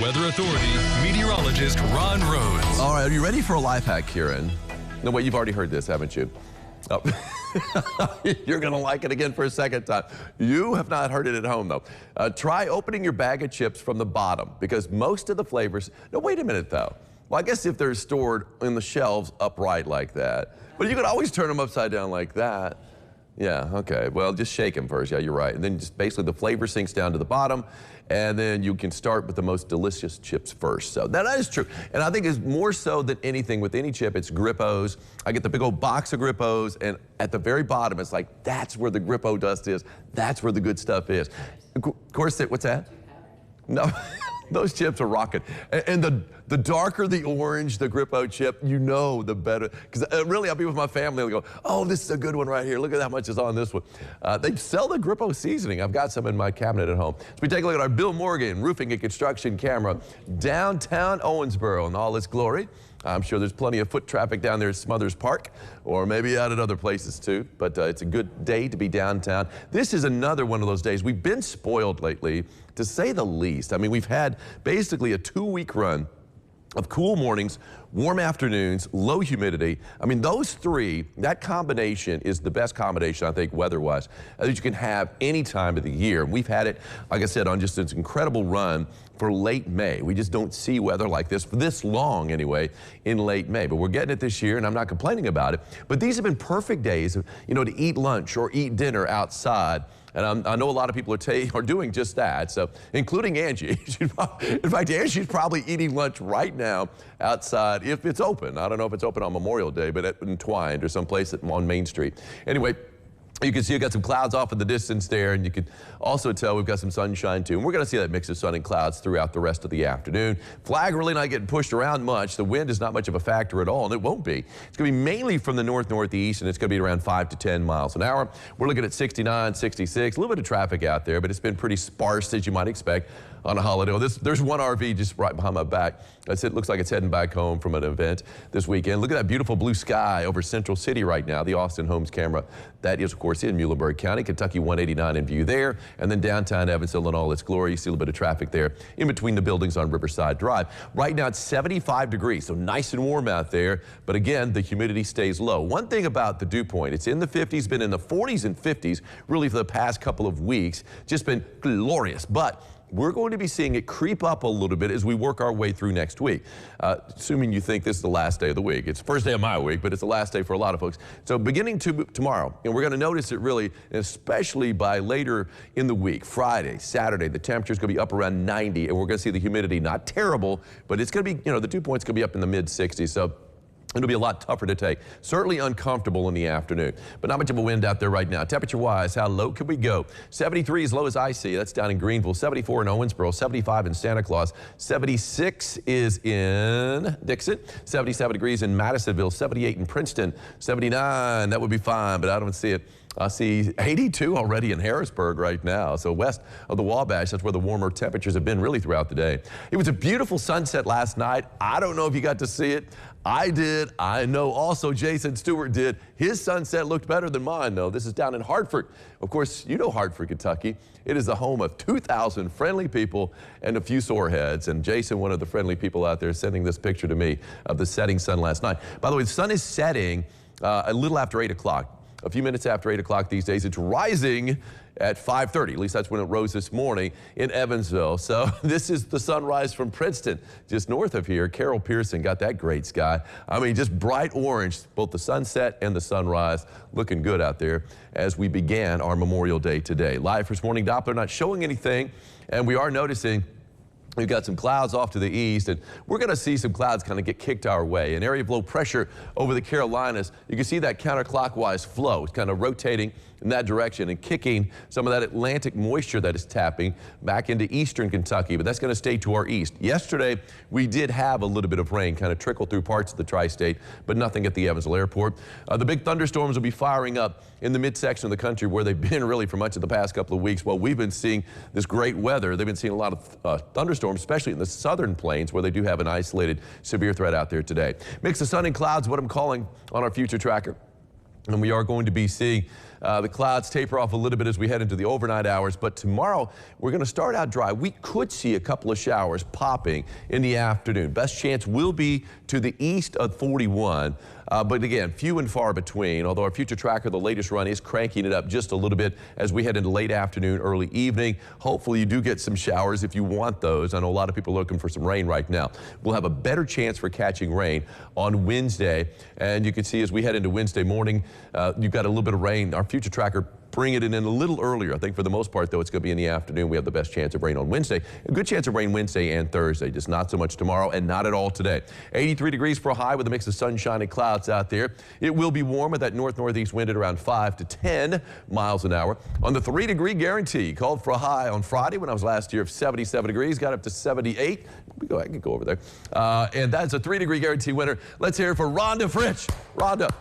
Weather Authority meteorologist Ron Rhodes. All right, are you ready for a life hack, Kieran? No, wait, you've already heard this, haven't you? Oh. You're going to like it again for a second time. You have not heard it at home, though. Try opening your bag of chips from the bottom, because most of the flavors... No, wait a minute, though. Well, I guess if they're stored in the shelves upright like that. But you could always turn them upside down like that. Yeah, okay. Well, just shake them first. Yeah, you're right. And then just basically the flavor sinks down to the bottom, and then you can start with the most delicious chips first. So that is true. And I think it's more so than anything with any chip, it's Grippos. I get the big old box of Grippos, and at the very bottom, it's like, that's where the Grippo dust is. That's where the good stuff is. Of course, what's that? No. Those chips are rocking. And the darker the orange, the Grippo chip, you know, the better. Because really, I'll be with my family and go, oh, this is a good one right here. Look at how much is on this one. They sell the Grippo seasoning. I've got some in my cabinet at home. So we take a look at our Bill Morgan roofing and construction camera downtown Owensboro in all its glory. I'm sure there's plenty of foot traffic down there at Smothers Park, or maybe out at other places too, but it's a good day to be downtown. This is another one of those days. We've been spoiled lately, to say the least. I mean, we've had basically a 2-week run of cool mornings, warm afternoons, low humidity. I mean, those three, that combination is the best combination, I think, weather-wise, that you can have any time of the year. We've had it, like I said, on just this incredible run for late May. We just don't see weather like this for this long, anyway, in late May. But we're getting it this year, and I'm not complaining about it. But these have been perfect days, you know, to eat lunch or eat dinner outside. And I know a lot of people are doing just that, so including Angie. In fact, Angie's probably eating lunch right now outside if it's open. I don't know if it's open on Memorial Day, but at Entwined or someplace on Main Street. Anyway, you can see we've got some clouds off in the distance there, and you can also tell we've got some sunshine too. And we're going to see that mix of sun and clouds throughout the rest of the afternoon. Flag really not getting pushed around much. The wind is not much of a factor at all, and it won't be. It's going to be mainly from the north-northeast, and it's going to be around 5 to 10 miles an hour. We're looking at 69, 66, a little bit of traffic out there, but it's been pretty sparse, as you might expect on a holiday. Well, there's one RV just right behind my back. It looks like it's heading back home from an event this weekend. Look at that beautiful blue sky over Central City right now, the Austin Homes camera. That is, of course, in Muhlenberg County, Kentucky 189 in view there, and then downtown Evansville in all its glory. You see a little bit of traffic there in between the buildings on Riverside Drive. Right now it's 75 degrees, so nice and warm out there, but again, the humidity stays low. One thing about the dew point, it's in the 50s, been in the 40s and 50s really for the past couple of weeks, just been glorious, but we're going to be seeing it creep up a little bit as we work our way through next week. Assuming you think this is the last day of the week. It's the first day of my week, but it's the last day for a lot of folks. So beginning tomorrow, and we're going to notice it really, especially by later in the week, Friday, Saturday, the temperature is going to be up around 90, and we're going to see the humidity not terrible, but it's going to be, you know, the dew point's going to be up in the mid-60s. So it'll be a lot tougher to take. Certainly uncomfortable in the afternoon, but not much of a wind out there right now. Temperature-wise, how low can we go? 73 as low as I see. That's down in Greenville. 74 in Owensboro. 75 in Santa Claus. 76 is in Dixon. 77 degrees in Madisonville. 78 in Princeton. 79, that would be fine, but I don't see it. I see 82 already in Harrisburg right now. So west of the Wabash, that's where the warmer temperatures have been really throughout the day. It was a beautiful sunset last night. I don't know if you got to see it. I did. I know also Jason Stewart did. His sunset looked better than mine, though. This is down in Hartford. Of course, you know Hartford, Kentucky. It is the home of 2,000 friendly people and a few sore heads. And Jason, one of the friendly people out there, sending this picture to me of the setting sun last night. By the way, the sun is setting a little after 8 o'clock. A few minutes after 8 o'clock these days. It's rising at 5:30. At least that's when it rose this morning in Evansville. So this is the sunrise from Princeton, just north of here. Carol Pearson got that great sky. I mean, just bright orange, both the sunset and the sunrise. Looking good out there as we began our Memorial Day today. Live First Morning Doppler not showing anything, and we are noticing we've got some clouds off to the east, and we're going to see some clouds kind of get kicked our way. An area of low pressure over the Carolinas. You can see that counterclockwise flow. It's kind of rotating in that direction and kicking some of that Atlantic moisture that is tapping back into eastern Kentucky, but that's going to stay to our east. Yesterday, we did have a little bit of rain kind of trickle through parts of the tri-state, but nothing at the Evansville Airport. The big thunderstorms will be firing up in the midsection of the country where they've been really for much of the past couple of weeks. While we've been seeing this great weather, they've been seeing a lot of thunderstorms, especially in the southern plains where they do have an isolated severe threat out there today. Mix of sun and clouds, what I'm calling on our future tracker. And we are going to be seeing The clouds taper off a little bit as we head into the overnight hours, but tomorrow we're going to start out dry. We could see a couple of showers popping in the afternoon. Best chance will be to the east of 41. But again, few and far between, although our future tracker, the latest run, is cranking it up just a little bit as we head into late afternoon, early evening. Hopefully you do get some showers if you want those. I know a lot of people are looking for some rain right now. We'll have a better chance for catching rain on Wednesday. And you can see as we head into Wednesday morning, you've got a little bit of rain. Our future tracker bringing it in a little earlier. I think for the most part, though, it's going to be in the afternoon. We have the best chance of rain on Wednesday. A good chance of rain Wednesday and Thursday, just not so much tomorrow and not at all today. 83 degrees for a high with a mix of sunshine and clouds out there. It will be warm with that north-northeast wind at around 5 to 10 miles an hour. On the 3-degree guarantee, called for a high on Friday when I was last year of 77 degrees, got up to 78. I can go over there. And that's a 3-degree guarantee winner. Let's hear it for Rhonda Fritsch. Rhonda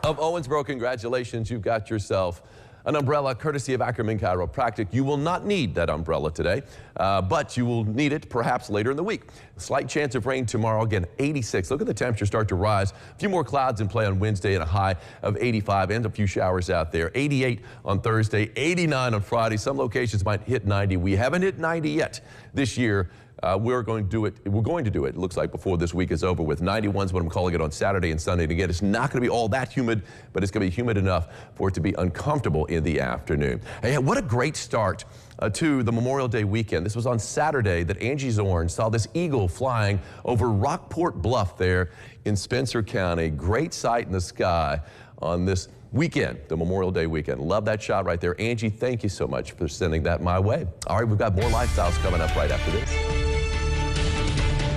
of Owensboro, congratulations. You've got yourself an umbrella courtesy of Ackerman Chiropractic. You will not need that umbrella today, but you will need it perhaps later in the week. Slight chance of rain tomorrow, again 86. Look at the temperature start to rise. A few more clouds in play on Wednesday and a high of 85 and a few showers out there. 88 on Thursday, 89 on Friday. Some locations might hit 90. We haven't hit 90 yet this year. We're going to do it. It looks like before this week is over with. 91's what I'm calling it on Saturday and Sunday. And again, it's not going to be all that humid, but it's going to be humid enough for it to be uncomfortable in the afternoon. Hey, what a great start to the Memorial Day weekend. This was on Saturday that Angie Zorn saw this eagle flying over Rockport Bluff there in Spencer County. Great sight in the sky on this weekend, the Memorial Day weekend. Love that shot right there. Angie, thank you so much for sending that my way. All right, we've got more lifestyles coming up right after this.